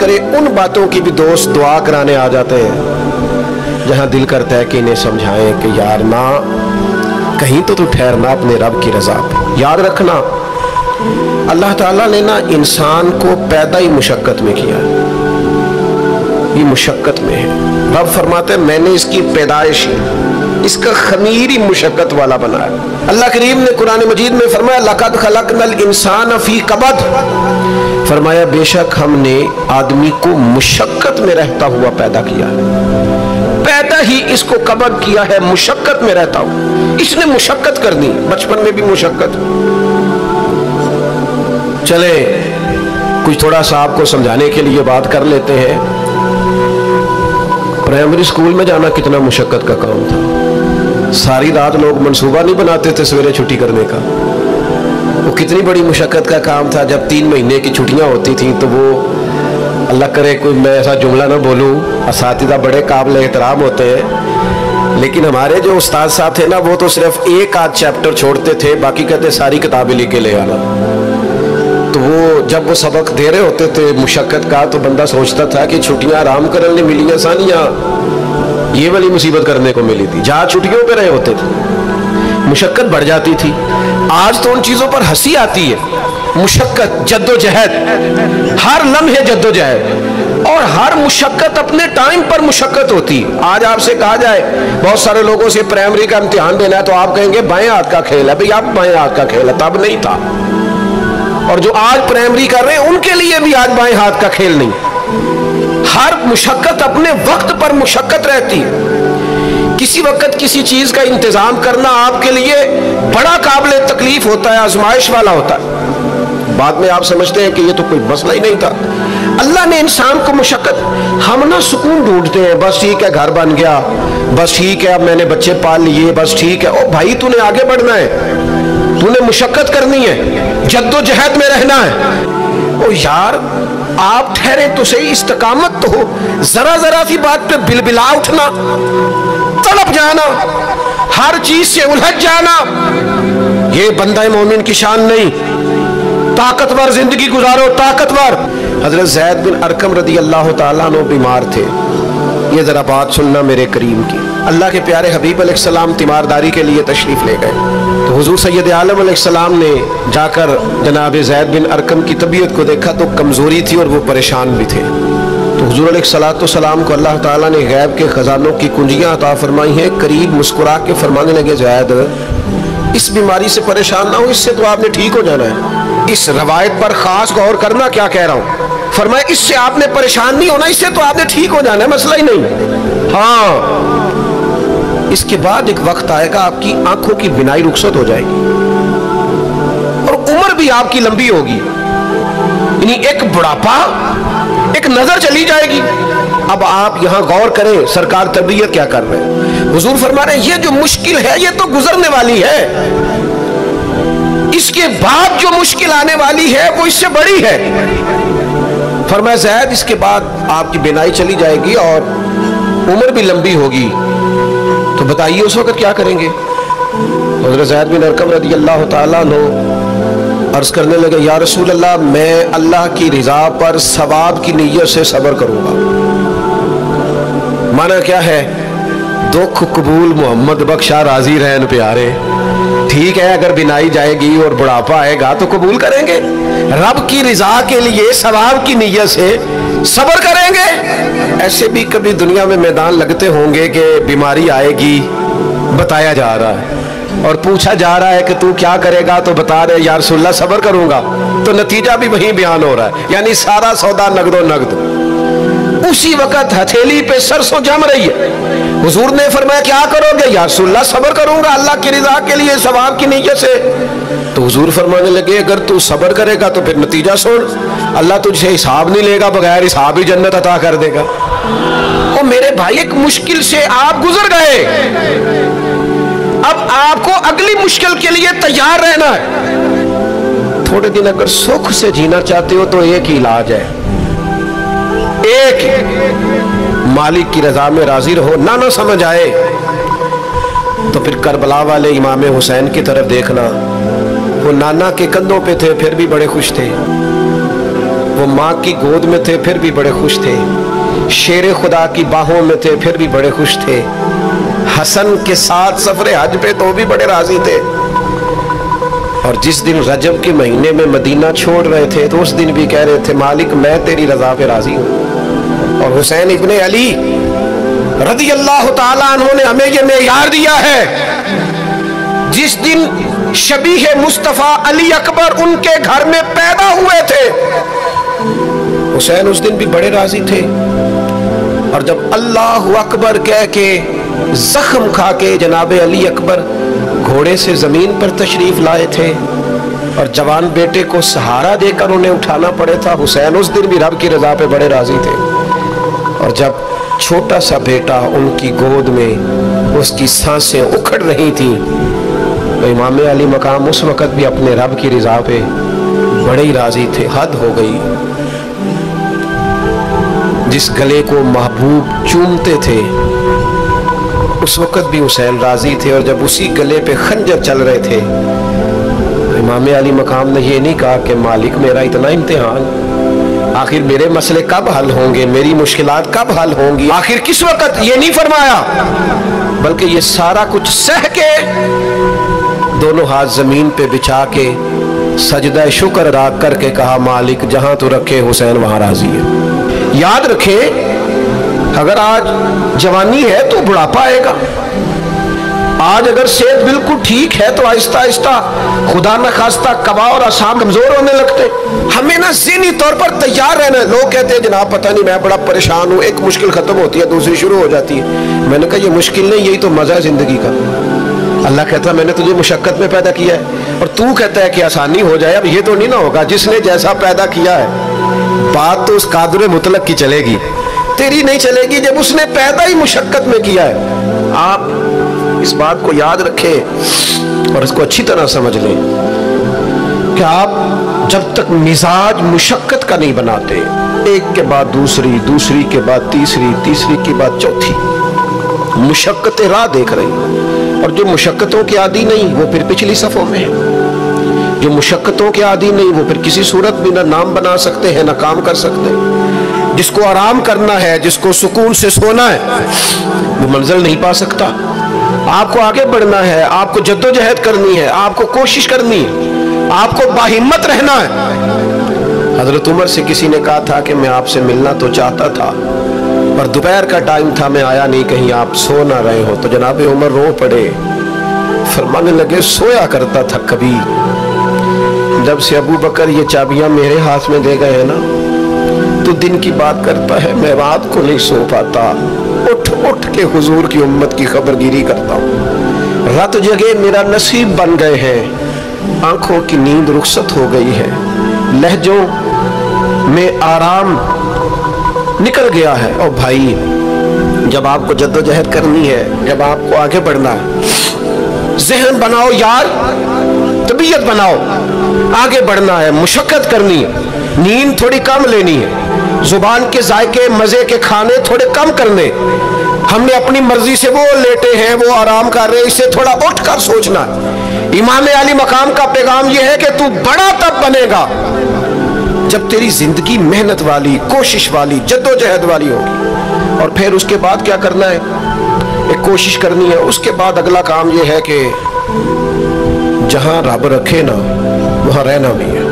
करे उन बातों की भी दोस्त दुआ कराने आ जाते हैं जहां दिल करता है कि इन्हें समझाएं कि यार ना, कहीं तो तू ठहरना अपने रब की रजा पे। याद रखना, अल्लाह ताला ने ना इंसान को पैदा ही मुशक्कत में किया है, ये मुशक्कत में है। रब फरमाते हैं मैंने इसकी पैदाइश, इसका खमीर ही मुशक्कत वाला बनाया। अल्लाह करीम ने कुरान मजीद में फरमाया लक़द खलक़नल इंसान फी कबद, फरमाया बेशक हमने आदमी को मुशक्कत में रहता हुआ पैदा किया है। पैदा ही इसको कबद किया है, मुशक्कत में रहता हूं। इसने मुशक्कत करनी, बचपन में भी मुशक्कत। चले कुछ थोड़ा सा आपको समझाने के लिए बात कर लेते हैं। प्राइमरी स्कूल में जाना कितना मुशक्कत का काम था। सारी रात लोग मंसूबा नहीं बनाते थे सवेरे छुट्टी करने का, वो कितनी बड़ी मुशक्कत का काम था। जब 3 महीने की छुट्टियां होती थी तो वो, अल्लाह करे कोई मैं ऐसा जुमला ना बोलूं, असातिज़ा बड़े काबिल एहतराम होते हैं, लेकिन हमारे जो उस्ताद साहब थे ना वो तो सिर्फ एक आध चैप्टर छोड़ते थे, बाकी कहते सारी किताबें लेके ले आना। तो वो जब वो सबक दे रहे होते थे मुशक्कत का, तो बंदा सोचता था कि छुट्टियां आराम करने मिली, आसानियां ये वाली मुसीबत करने को मिली थी। जहां छुट्टियों पे रहे होते थे मुशक्कत बढ़ जाती थी। आज तो उन चीजों पर हंसी आती है। मुशक्कत, जद्दोजहद, हर लम्हे जद्दोजहद, और हर मुशक्कत अपने टाइम पर मुशक्कत होती। आज आपसे कहा जाए बहुत सारे लोगों से प्राइमरी का इम्तिहान देना है तो आप कहेंगे बाएं हाथ का खेल है। भाई आप बाएं हाथ का खेल है, तब नहीं था। और जो आज प्राइमरी कर रहे हैं उनके लिए भी आज बाएं हाथ का खेल नहीं। हर मुशक्कत अपने वक्त पर मुशक्कत रहती है। किसी वक्त किसी चीज का इंतजाम करना आपके लिए बड़ा काबिल तकलीफ होता है, आजमाइश वाला होता है। बाद में आप समझते हैं कि ये तो कोई मसला ही नहीं था। अल्लाह ने इंसान को मुशक्कत, हम ना सुकून ढूंढते हैं, बस ठीक है घर बन गया, बस ठीक है अब मैंने बच्चे पाल लिए, बस ठीक है। ओ भाई तूने आगे बढ़ना है, तूने मुशक्कत करनी है, जद्दोजहद में रहना है। ओ यार आप ठहरे तो सही, इस्तकामत तो हो। जरा जरा सी बात पे बिलबिला उठना, तड़प जाना, हर चीज से उलझ जाना, ये बंदा मोमिन की शान नहीं। ताकतवर जिंदगी गुजारो, ताकतवर। हजरत ज़ैद बिन अरकम रदी अल्लाह ताला अन्हु बीमार थे। ये जरा बात सुनना मेरे करीम की। अल्लाह के प्यारे हबीब अलैहिस्सलाम तीमारदारी के लिए तशरीफ ले गए तो हुजूर सैयद आलम अलैहिस्सलाम ने जाकर जनाब ज़ैद बिन अरकम की तबीयत को देखा तो कमजोरी थी और वो परेशान भी थे। तो हुजूर अलैहिस्सलाम को अल्लाह ताला ने गैब के खजानों की कुंजियां अता फरमाई हैं। करीब मुस्कुरा के फरमाने लगे ज़ैद इस बीमारी से परेशान ना हो, इससे तो आपने ठीक हो जाना है। इस रवायत पर खास गौर करना क्या कह रहा हूं। फरमाया इससे आपने परेशान नहीं होना, इससे तो आपने ठीक हो जाना है, मसला ही नहीं। हाँ, इसके बाद एक वक्त आएगा आपकी आंखों की बिनाई रुखसत हो जाएगी और उम्र भी आपकी लंबी होगी, यानी एक बुढ़ापा, एक नजर चली जाएगी। अब आप यहां गौर करें सरकार तबीयत क्या कर रहे हैं। हुजूर फरमा रहे हैं ये जो मुश्किल है ये तो गुजरने वाली है, इसके बाद जो मुश्किल आने वाली है वो इससे बड़ी है। फरमाया ज़ैद इसके बाद आपकी बिनाई चली जाएगी और उम्र भी लंबी होगी, तो बताइए उस वक्त क्या करेंगे। हज़रत ज़ैद बिन अरकम रज़ी अल्लाह ताला अन्हु अर्ज करने लगे या रसूल अल्लाह मैं अल्लाह की रिजा पर सवाब की नीयत से सब्र करूंगा। माना क्या है, दुख कबूल मोहम्मद बख्शा राजी रहन प्यारे। ठीक है अगर बिनाई जाएगी और बुढ़ापा आएगा तो कबूल करेंगे, रब की रिजा के लिए सवाब की नीयत से सब्र करेंगे। ऐसे भी कभी दुनिया में मैदान लगते होंगे कि बीमारी आएगी, बताया जा रहा है और पूछा जा रहा है कि तू क्या करेगा, तो बता रहे या रसूलल्लाह सब्र करूंगा, तो नतीजा भी वही बयान हो रहा है, यानी सारा सौदा नगदो नगद। उसी वक्त हथेली पे सरसों जम रही है। हुजूर ने फरमाया क्या करोगे, या रसूलल्लाह सब्र करूंगा अल्लाह की रिजा के लिए सवाब की नीयत से। तो हुजूर फरमाने लगे अगर तू सब्र करेगा तो फिर नतीजा सुन, अल्लाह तुझे हिसाब नहीं लेगा, बगैर हिसाब ही जन्नत अता कर देगा। ओ मेरे भाई एक मुश्किल से आप गुजर गए, अब आपको अगली मुश्किल के लिए तैयार रहना है। थोड़े दिन अगर सुख से जीना चाहते हो तो एक ही इलाज है, एक मालिक की रजा में राजी रहो। ना समझ आए तो फिर करबला वाले इमाम हुसैन की तरफ देखना, वो नाना के कंधों पे थे फिर भी बड़े खुश थे। वो माँ की गोद में थे फिर भी बड़े खुश थे, शेर खुदा की बाहों में थे फिर भी बड़े खुश थे, हसन के साथ सफरे हज पे तो भी बड़े राजी थे। और जिस दिन रजब के महीने में मदीना छोड़ रहे थे तो उस दिन भी कह रहे थे मालिक मैं तेरी रजा पे राजी हूँ। और हुसैन इब्ने अली रज़ी अल्लाह ताला अन्हु ने हमें ये मेयार दिया है, जिस दिन शबीह मुस्तफा अली अकबर उनके घर में पैदा हुए थे हुसैन उस दिन भी बड़े राजी थे। और जब अल्लाह अकबर कह के जख्म खा के जनाब अली अकबर घोड़े से जमीन पर तशरीफ लाए थे और जवान बेटे को सहारा देकर उन्हें उठाना पड़े था, हुसैन उस दिन भी रब की रजा पे बड़े राजी थे। और जब छोटा सा बेटा उनकी गोद में उसकी सांसें उखड़ रही थी तो इमाम अली मकाम उस वक़्त भी अपने रब की रजा पे बड़े ही राजी थे। हद हो गई, जिस गले को महबूब चूमते थे उस वक़्त भी हुसैन राजी थे। और जब उसी गले पे खंजर चल रहे थे इमाम अली मकाम ने ये नहीं कहा कि मालिक मेरा इतना इम्तिहान, आखिर मेरे मसले कब हल होंगे, मेरी मुश्किलात कब हल होंगी, आखिर किस वक़्त, ये नहीं फरमाया, बल्कि ये सारा कुछ सह के दोनों हाथ जमीन पे बिछा के सजदा शुक्र अदा करके कहा मालिक जहां तू रखे हुसैन वहां राजी है। याद रखे अगर आज जवानी है तो बुढ़ापा आएगा, आज अगर सेहत बिल्कुल ठीक है तो आहिस्ता आहिस्ता खुदा न खास्ता कबा और आसाम कमजोर होने लगते। हमें ना ज़हनी तौर पर तैयार रहना है। लोग कहते हैं जनाब पता नहीं मैं बड़ा परेशान हूँ, एक मुश्किल खत्म होती है दूसरी शुरू हो जाती है। मैंने कहा ये मुश्किल नहीं, यही तो मजा है जिंदगी का। अल्लाह कहता है मैंने तुझे मुशक्कत में पैदा किया है और तू कहता है कि आसानी हो जाए। अब ये तो नहीं ना होगा, जिसने जैसा पैदा किया है बात तो उस कादर मुतलक की चलेगी, तेरी नहीं चलेगी जब उसने पैदा ही मुशक्कत में किया है। आप इस बात को याद रखें और इसको अच्छी तरह समझ लें कि आप जब तक मिजाज मुशक्कत का नहीं बनाते, एक के बाद दूसरी, दूसरी के बाद तीसरी, तीसरी के बाद चौथी मुशक्कतें राह देख रही, और जो मुशक्कतों के आदी नहीं वो फिर पिछली सफ़ों में है, जो मुशक्कतों के आदी नहीं वो फिर किसी सूरत में ना नाम बना सकते हैं ना काम कर सकते। जिसको आराम करना है, जिसको सुकून से सोना है, वो मंजिल नहीं पा सकता। आपको आगे बढ़ना है, आपको जद्दोजहद करनी है, आपको कोशिश करनी है, आपको बाहिम्मत रहना है। हजरत उमर से किसी ने कहा था कि मैं आपसे मिलना तो चाहता था पर दोपहर का टाइम था, मैं आया नहीं, कहीं आप सो ना रहे हो। तो जनाब उमर रो पड़े, फरमाने लगे सोया करता था कभी, जब से अबू बकर ये चाबियां मेरे हाथ में दे गए हैं ना तो दिन की बात करता है, मैं रात को नहीं सो पाता, उठ उठ के हुजूर की उम्मत की खबरगिरी करता हूँ। रात जगह मेरा नसीब बन गए हैं, आंखों की नींद रुखसत हो गई है, लहजों में आराम निकल गया है। और भाई जब आपको जद्दोजहद करनी है, जब आपको आगे बढ़ना है, ज़हन बनाओ यार, तबीयत बनाओ, आगे बढ़ना है, मुशक्कत करनी है, नींद थोड़ी कम लेनी है, जुबान के जायके मजे के खाने थोड़े कम करने। हमने अपनी मर्जी से वो लेटे हैं, वो आराम कर रहे हैं, इससे थोड़ा उठ कर सोचना। इमाम अली मकाम का पैगाम यह है कि तू बड़ा तब बनेगा जब तेरी जिंदगी मेहनत वाली, कोशिश वाली, जद्दोजहद वाली होगी। और फिर उसके बाद क्या करना है, एक कोशिश करनी है। उसके बाद अगला काम यह है कि जहां रब रखे ना वहां रहना भी है,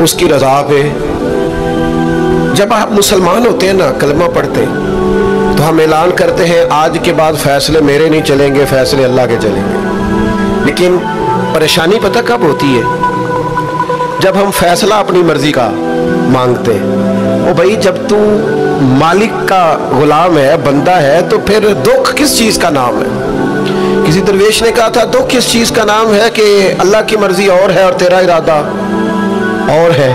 उसकी रजा पे। जब आप मुसलमान होते हैं ना, कलमा पढ़ते हैं तो हम ऐलान करते हैं आज के बाद फैसले मेरे नहीं चलेंगे, फैसले अल्लाह के चलेंगे। लेकिन परेशानी पता कब होती है, जब हम फैसला अपनी मर्जी का मांगते हैं। ओ भाई जब तू मालिक का गुलाम है, बंदा है, तो फिर दुख किस चीज का नाम है। किसी दरवेश ने कहा था दुख किस चीज का नाम है कि अल्लाह की मर्जी और है और तेरा इरादा और है।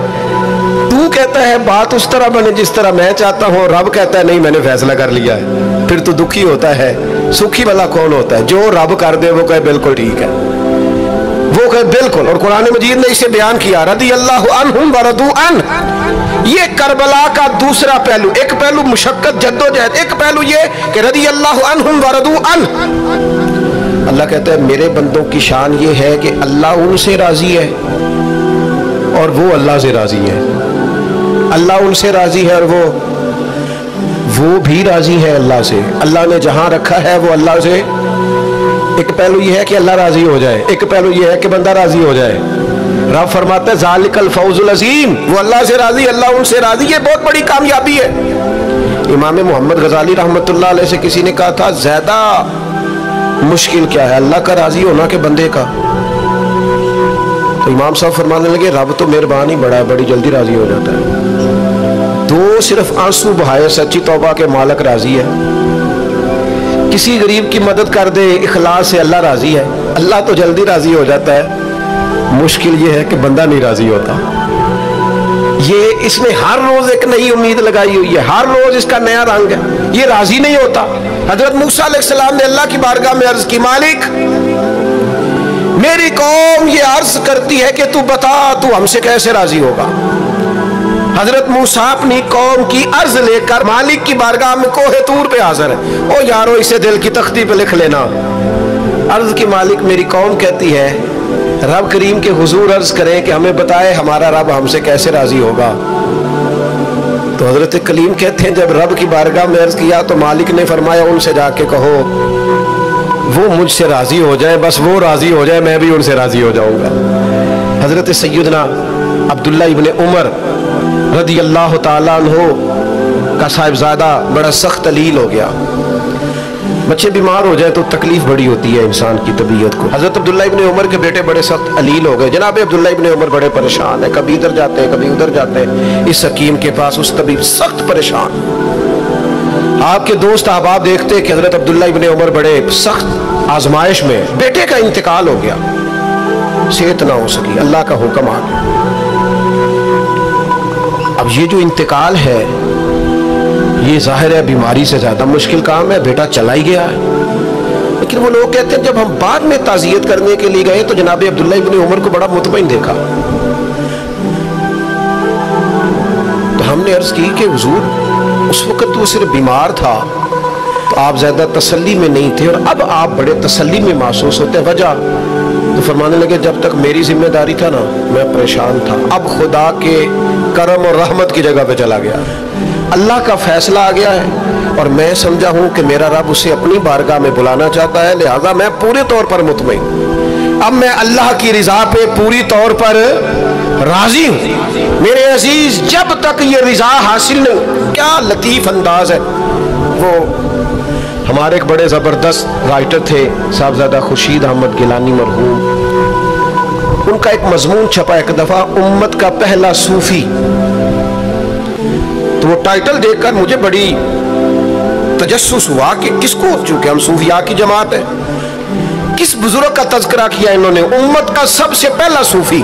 तू कहता है बात उस तरह बने जिस तरह मैं चाहता हूँ, रब कहता है नहीं मैंने फैसला कर लिया है। फिर तू दुखी होता है। सुखी वाला कौन होता है, जो रब कर दे वो कहे बिल्कुल ठीक है, वो कहे बिल्कुल। और कुरान मजीद ने इसे बयान किया, रदी अल्लाहु अन्हुम व रदू अन। ये करबला का दूसरा पहलू, एक पहलू मुशक्कत जद्दोजहद, एक पहलू ये कि रदी अल्लाहु अन्हुम व रदू अन। अल्लाह कहता है मेरे बंदों की शान ये है कि अल्लाह उनसे राजी है और वो अल्लाह से राजी है। अल्लाह उनसे राजी है और वो भी राजी है अल्लाह से। अल्लाह ने जहां रखा है वो अल्लाह से, एक पहलू ये है कि अल्लाह राजी हो जाए, एक पहलू ये है कि बंदा राजी हो जाए। रब फरमाता है ज़ालिकल फौजुल अज़ीम, वो अल्लाह से राजी, अल्लाह उनसे राजी, ये बहुत बड़ी कामयाबी है। इमाम मोहम्मद गजाली रहमतुल्लाह अलैह से किसी ने कहा था ज्यादा मुश्किल क्या है, अल्लाह का राजी होना के बंदे का? तो इमाम साहब फरमाने लगे रब तो मेहरबान ही बड़ा है, बड़ी जल्दी राजी हो जाता है। दो सिर्फ आंसू बहाए सच्ची तौबा के मालिक राजी है। किसी गरीब की मदद कर दे इखलास से, अल्लाह राजी है। अल्लाह तो जल्दी राजी हो जाता है, मुश्किल ये है कि बंदा नहीं राजी होता। ये इसने हर रोज एक नई उम्मीद लगाई हुई है, हर रोज इसका नया रंग है, ये राजी नहीं होता। हजरत मूसा अलैहिस्सलाम ने अल्लाह की बारगाह में अर्ज की, मालिक मेरी कौम ये अर्ज करती है कि तू बता तू हमसे कैसे राजी होगा। हजरत मूसा अपनी कौम की अर्ज लेकर मालिक की बारगाह में कोहे तूर पे हाजिर है। ओ यारो इसे दिल की तख्ती पे लिख लेना। अर्ज की मालिक मेरी कौम कहती है रब करीम के हुजूर अर्ज करें कि हमें बताए हमारा रब हमसे कैसे राजी होगा। तो हजरत कलीम कहते हैं जब रब की बारगाह में अर्ज किया तो मालिक ने फरमाया उनसे जाके कहो वो मुझसे राजी हो जाए, बस वो राजी हो जाए मैं भी उनसे राजी हो जाऊंगा। हजरत सैयदना अब्दुल्ला इब्ने उमर रदी अल्लाह ताला अन्हु का साहिबजादा बड़ा सख्त अलील हो गया। बच्चे बीमार हो जाए तो तकलीफ बड़ी होती है इंसान की तबीयत को। हजरत अब्दुल्ला इब्ने उमर के बेटे बड़े सख्त अलील हो गए। जनाब अब्दुल्ला इब्ने उमर बड़े परेशान है, कभी इधर जाते हैं कभी उधर जाते हैं। इस हकीम के पास उस तबीब सख्त परेशान। आपके दोस्त अहबाब देखते कि हजरत अब्दुल्ला इब्ने उमर बड़े सख्त आजमाइश में, बेटे का इंतकाल हो गया, सेहत ना हो सकी, अल्लाह का हुक्म आ गया। अब ये जो इंतकाल है ये जाहिर है बीमारी से ज्यादा मुश्किल काम है, बेटा चला ही गया है। लेकिन वो लोग कहते हैं जब हम बाद में ताज़ियत करने के लिए गए तो जनाब अब्दुल्ला इब्ने उमर को बड़ा मुतमईन देखा। तो हमने अर्ज की कि हुजूर उस वक्त वो सिर्फ बीमार था तो आप ज्यादा तसल्ली में नहीं थे और अब आप बड़े तसल्ली में महसूस होते हैं, वजह? तो फरमाने लगे जब तक मेरी जिम्मेदारी था ना मैं परेशान था, अब खुदा के करम और रहमत की जगह पे चला गया, अल्लाह का फैसला आ गया है और मैं समझा हूं कि मेरा रब उसे अपनी बारगाह में बुलाना चाहता है, लिहाजा मैं पूरे तौर पर मुतमईन, अब मैं अल्लाह की रिजा पे पूरी तौर पर राजी हूं। मेरे अजीज जब तक ये रिजा हासिल नहीं, क्या लतीफ अंदाज है। वो हमारे एक बड़े जबरदस्त राइटर थे साहबजादा खुर्शीद अहमद गिलानी मरहूम, उनका एक मजमून छपा एक दफा, उम्मत का पहला सूफी। तो वो टाइटल देखकर मुझे बड़ी तजस्सुस हुआ कि किसको, चूंकि हम सूफिया की जमात है, किस बुजुर्ग का तज़किरा किया इन्होंने, उम्मत का सबसे पहला सूफी।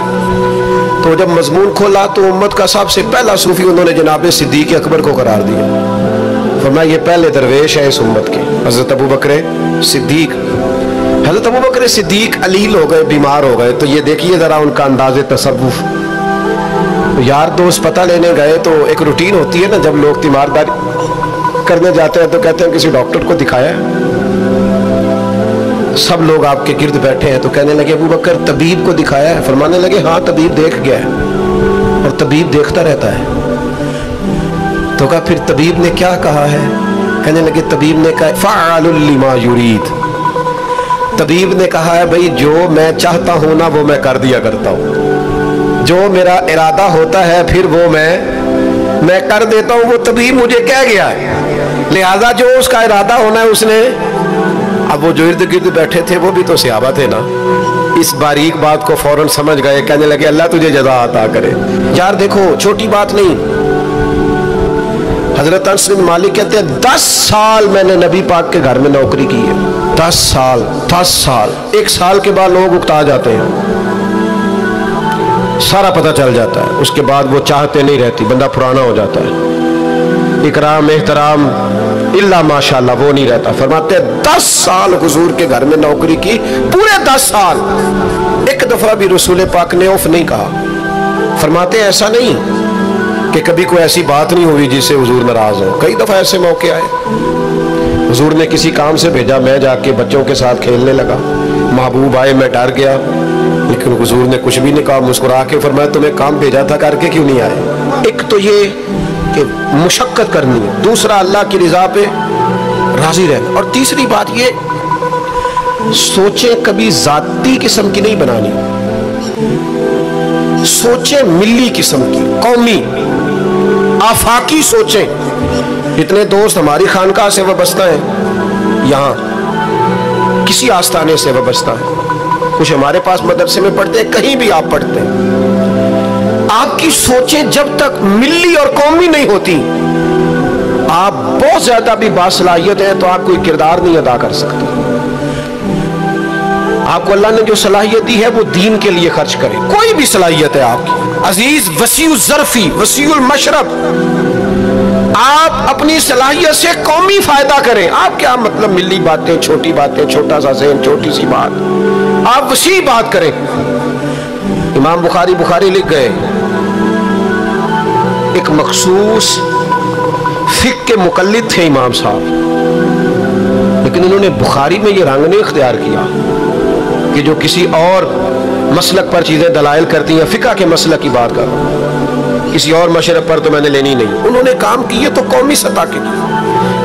तो जब मजमून खोला तो उम्मत का सबसे पहला सूफी उन्होंने जनाब सिद्दीक अकबर को करार दिया। फरमाया ये पहले दरवेश है इस उम्मत के, हजरत अबू बकर सिद्दीक। हजरत अबू बकर सिद्दीक अलील हो गए, बीमार हो गए। तो ये देखिए जरा उनका अंदाज़े तसव्वुफ। यार दोस्त पता लेने गए तो एक रूटीन होती है ना, जब लोग तीमारदारी करने जाते हैं तो कहते हैं किसी डॉक्टर को दिखाया है। सब लोग आपके गिर्द बैठे हैं तो कहने लगे अबू बकर तबीब को दिखाया है? फरमाने लगे हाँ तबीब देख गया है और तबीब देखता रहता है। तो कहा फिर तबीब ने क्या कहा है? कहने लगे तबीब ने कहा फ़अलुल लिमा युरीद, तबीब ने कहा है भाई जो मैं चाहता हूं ना वो मैं कर दिया करता हूं, जो मेरा इरादा होता है फिर वो मैं कर देता हूं। वो तबीब मुझे कह गया है, लिहाजा जो उसका इरादा होना है उसने। अब वो जो इर्द गिर्द बैठे थे वो भी तो सहाबा थे ना, इस बारीक बात को फौरन समझ गए, कहने लगे अल्लाह तुझे जज़ा अता करे। यार देखो छोटी बात नहीं। हजरत अनस बिन मालिक कहते हैं 10 साल मैंने नबी पाक के घर में नौकरी की है। 10 साल 10 साल। 1 साल के बाद लोग उकता जाते हैं, सारा पता चल जाता है, उसके बाद वो चाहते नहीं रहती, बंदा पुराना हो जाता है। इकराम एहतराम इल्ला माशाल्लाह वो नहीं रहता। फरमाते हैं 10 साल हुजूर के घर में नौकरी की, पूरे 10 साल एक दफा भी रसूल पाक ने उफ नहीं कहा। फरमाते ऐसा नहीं कि कभी कोई ऐसी बात नहीं हुई जिससे हुजूर नाराज हो। कई दफा ऐसे मौके आए, हुजूर ने किसी काम से भेजा, मैं जाके बच्चों के साथ खेलने लगा, महबूब आए, मैं डर गया, लेकिन हुजूर ने कुछ भी नहीं कहा, मुस्कुरा के फरमाया तुम्हें काम भेजा था करके क्यों नहीं आए? एक तो ये कि मुशक्कत करनी है, दूसरा अल्लाह की रज़ा पे राजी रहना, और तीसरी बात ये सोचें कभी जाती किस्म की नहीं बनानी, सोचें मिली किस्म की, कौमी आफाकी सोचें। जितने दोस्त हमारी खानकाह से वाबस्ता हैं, यहाँ किसी आस्थाने से वाबस्ता है, कुछ हमारे पास मदरसे में पढ़ते हैं, कहीं भी आप पढ़ते हैं, आपकी सोचें जब तक मिली और कौमी नहीं होती, आप बहुत ज्यादा भी बासलाहियत है तो आप कोई किरदार नहीं अदा कर सकते। आपको अल्लाह ने जो सलाहियत दी है वो दीन के लिए खर्च करें। कोई भी सलाहियत है आपकी, अजीज वसीउल ज़र्फी वसीउल मशरब, आप अपनी सलाहियत से कौमी फायदा करें। आप क्या मतलब मिली बातें, छोटी बातें, छोटा सा ज़हन, छोटी सी बात, आप वसी बात करें। इमाम बुखारी लिख गए, एक मखसूस फिक़्ह के मुक़ल्लिद थे इमाम साहब, लेकिन उन्होंने बुखारी में ये रंग नहीं इख्तियार किया कि जो किसी और मसलक पर चीज़ें दलाइल करती हैं, फ़िक़्ह के मसलक की बात कर रहा हूँ, किसी और मशरब पर तो मैंने लेनी नहीं। उन्होंने काम किए तो कौमी सतह के,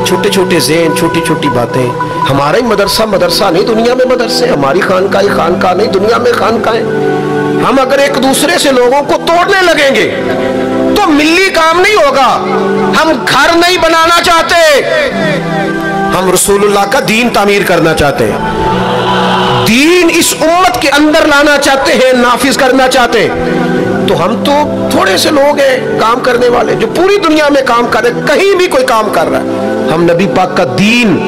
छोटे छोटे ज़हन, छोटी छोटी बातें। हमारा ही मदरसा नहीं, दुनिया में मदरसे, हमारी खानका नहीं, दुनिया में खानकाएं। हम अगर एक दूसरे से लोगों को तोड़ने लगेंगे तो मिली काम नहीं होगा। हम घर नहीं बनाना चाहते, हम रसूलुल्लाह का दीन तामीर करना चाहते हैं, दीन इस उम्मत के अंदर लाना चाहते हैं, नाफिज करना चाहते हैं। तो हम तो थोड़े से लोग हैं काम करने वाले जो पूरी दुनिया में काम कर रहे, कहीं भी कोई काम कर रहा है। हम नबी पाक का दीन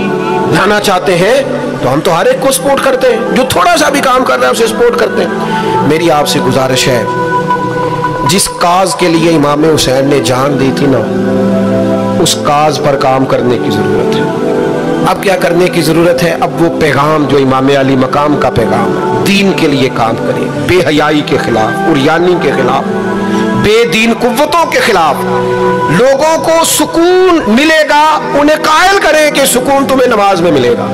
लाना चाहते हैं तो हम तो हर एक को सपोर्ट करते हैं, जो थोड़ा सा भी काम कर रहा है उसे सपोर्ट करते हैं। मेरी आपसे गुजारिश है, जिस काज के लिए इमाम हुसैन ने जान दी थी ना, उस काज पर काम करने की जरूरत है। अब क्या करने की जरूरत है? अब वो पैगाम जो इमाम अली मकाम का पैगाम है, दीन के लिए काम करें, बेहयाई के खिलाफ, उरियानी के खिलाफ, बेदीन कुव्वतों के खिलाफ। लोगों को सुकून मिलेगा, उन्हें कायल करें कि सुकून तुम्हें नमाज में मिलेगा,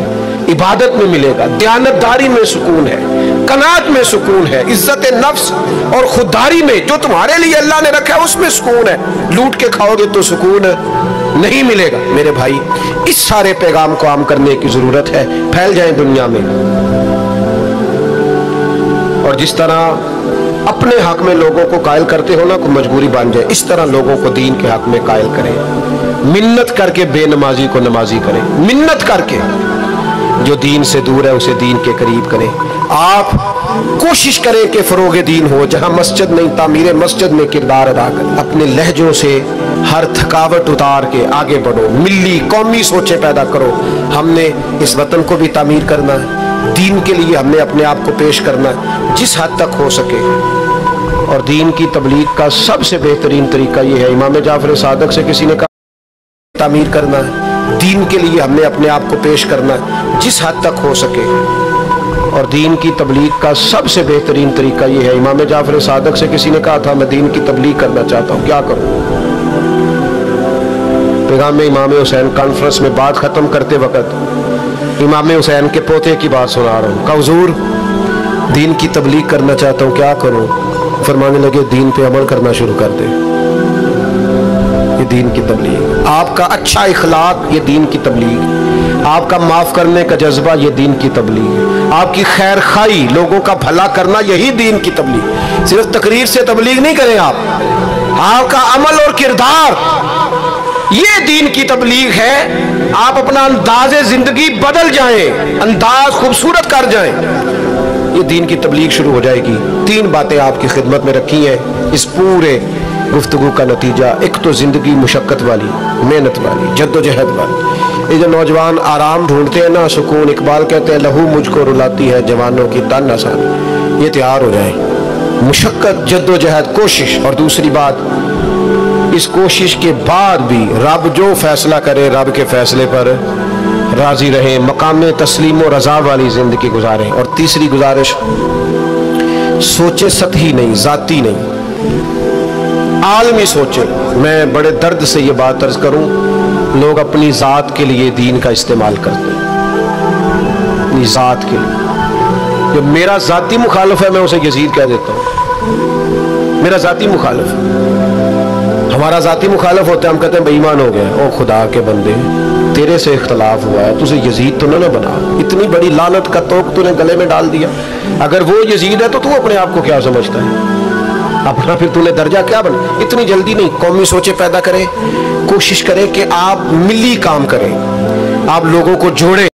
इबादत में मिलेगा, दयानतदारी में सुकून है, कनात में सुकून है, इज्जत नफ्स और खुददारी में जो तुम्हारे लिए अल्लाह ने रखा है उसमें सुकून है। लूट के खाओगे तो सुकून नहीं मिलेगा। मेरे भाई, इस सारे पैगाम को आम करने की जरूरत है, फैल जाए दुनिया में। और जिस तरह अपने हक में लोगों को कायल करते हो ना, को मजबूरी बन जाए, इस तरह लोगों को दीन के हक में कायल करें। मिन्नत करके बेनमाजी को नमाजी करें, मिन्नत करके जो दीन से दूर है उसे दीन के करीब करें। आप कोशिश करें कि फरोगे दीन हो, जहां मस्जिद नहीं तामीर मस्जिद में किरदार अदा करें। अपने लहजों से हर थकावट उतार के आगे बढ़ो, मिली कौमी सोचें पैदा करो। हमने इस वतन को भी तामीर करना है, दीन के लिए हमने अपने आप को पेश करना है जिस हद तक हो सके। और दीन की तबलीग का सबसे बेहतरीन तरीका यह है, इमाम जाफर सादक से किसी ने कहा तामीर करना है, दीन के लिए हमने अपने आप को पेश करना है जिस हद तक हो सके। और दीन की तबलीग का सबसे बेहतरीन तरीका यह है, इमाम जाफर सादक से किसी ने कहा था मैं दीन की तबलीग करना चाहता हूँ, क्या करूँ? पैगाम में इमाम हुसैन कॉन्फ्रेंस में बात खत्म करते वक्त इमाम हुसैन के पोते की बात सुना रहा हूँ। कहा हुजूर दीन की तबलीग करना चाहता हूँ, क्या करूँ? फरमाने लगे दीन पे अमल करना शुरू कर दे, ये दीन की तबलीग। आपका अच्छा इखलाक ये दीन की तबलीग, आपका माफ करने का जज्बा ये दीन की तबलीग, आपकी खैर खाई लोगों का भला करना यही दीन की तबलीग। सिर्फ तकरीर से तबलीग नहीं करें आप, आपका अमल और किरदार ये दीन की तबलीग है। आप अपना अंदाज़े जिंदगी बदल जाएं, अंदाज खूबसूरत कर जाएं, ये दीन की तबलीग शुरू हो जाएगी। 3 बातें आपकी खिदमत में रखी हैं इस पूरे गुफ्तगू का नतीजा। एक तो जिंदगी मुशक्कत वाली, मेहनत वाली, जद्दोजहद वाली। ये जो नौजवान आराम ढूंढते हैं ना, सुकून, इकबाल कहते हैं लहू मुझको रुलाती है जवानों की तन आसान, ये तैयार हो जाए। मुशक्कत, जद्दोजहद, कोशिश। और दूसरी बात, इस कोशिश के बाद भी रब जो फैसला करे रब के फैसले पर राजी रहे, मकाम तस्लीम और रजा वाली जिंदगी गुजारें। और तीसरी गुजारिश, सोचे सतही नहीं, जाती नहीं, आलमी सोचे। मैं बड़े दर्द से ये बात अर्ज करूं, लोग अपनी जात के लिए दीन का इस्तेमाल करते हैं, अपनी जात के लिए। जो मेरा जाती मुखालिफ है मैं उसे यजीद कह देता हूं, मेरा जाती मुखालिफ। हमारा जाती मुखालफ होता है, हम कहते हैं बेईमान हो गए। ओ खुदा के बंदे, तेरे से इख्तलाफ हुआ है, तुझे यजीद तो ना बना, इतनी बड़ी लानत का तोक तूने गले में डाल दिया। अगर वो यजीद है तो तू अपने आप को क्या समझता है? अपना फिर तूने दर्जा क्या बना? इतनी जल्दी नहीं, कौमी सोचे पैदा करें, कोशिश करें कि आप मिली काम करें, आप लोगों को जोड़ें,